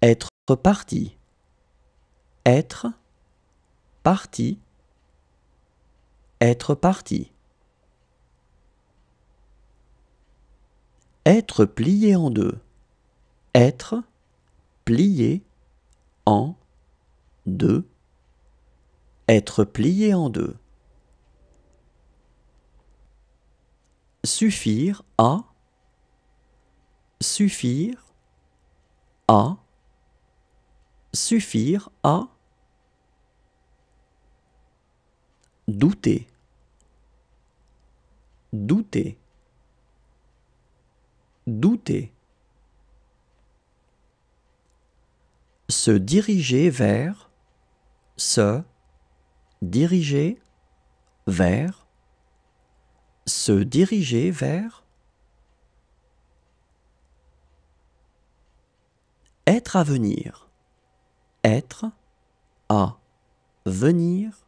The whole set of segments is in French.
Être parti. Être parti. Être parti. Être plié en deux. Être plié en deux. Être plié en deux. Suffire à. Suffire à. Suffire à. Douter. Douter. Douter. Se diriger vers. Se diriger vers. Se diriger vers. Être à venir. Être à venir.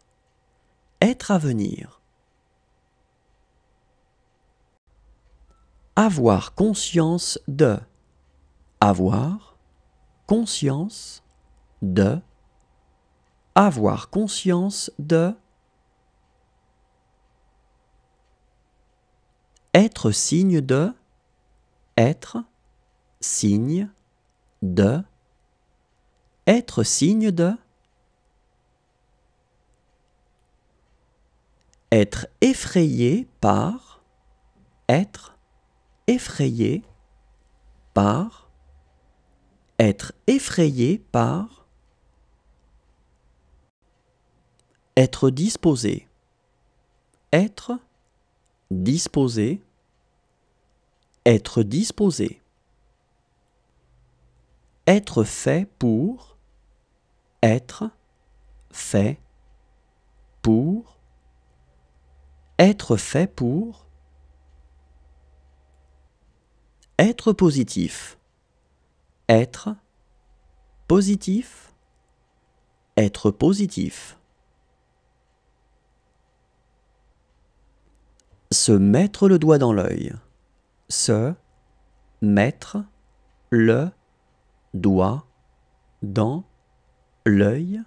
Être à venir. Avoir conscience de. Avoir conscience de. Avoir conscience de. Être signe de. Être signe de. Être signe de. Être effrayé par. Être effrayé par. Être effrayé par. Être disposé. Être disposé. Être disposé. Être fait pour. Être fait pour. Être fait pour. Être positif. Être positif. Être positif. Se mettre le doigt dans l'œil. Se mettre le doigt dans l'œil.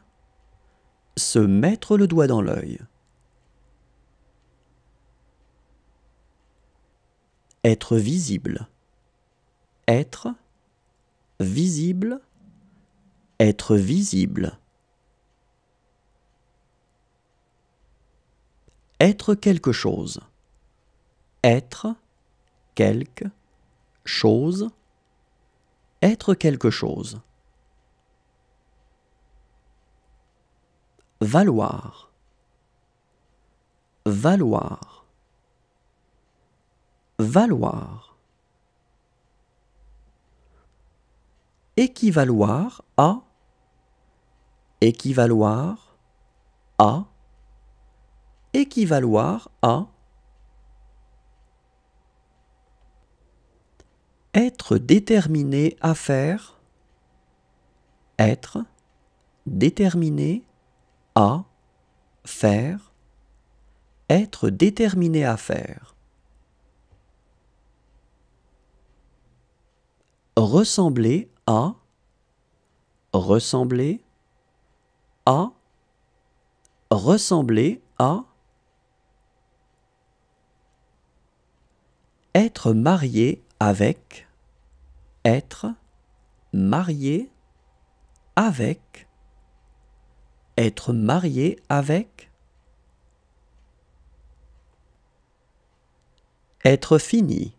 Se mettre le doigt dans l'œil. Être visible. Être visible. Être visible. Être quelque chose. Être quelque chose. Être quelque chose. Valoir. Valoir. Valoir. Équivaloir à. Équivaloir à. Équivaloir à. Être déterminé à faire. Être déterminé à faire. Être déterminé à faire. Ressembler à. Ressembler à. Ressembler à. Être marié avec. Être marié avec. Être marié avec. Être fini.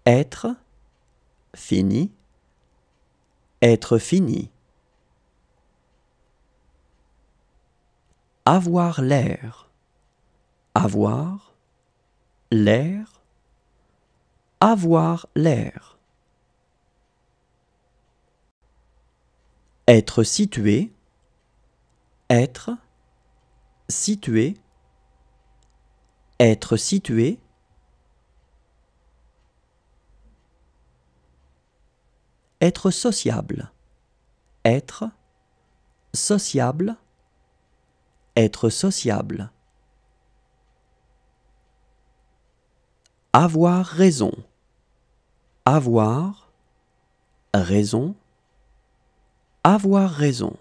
Être fini. Être fini. Avoir l'air. Avoir l'air. Avoir l'air. Être situé. Être situé. Être situé. Être sociable. Être sociable. Être sociable. Avoir raison. Avoir raison. Avoir raison.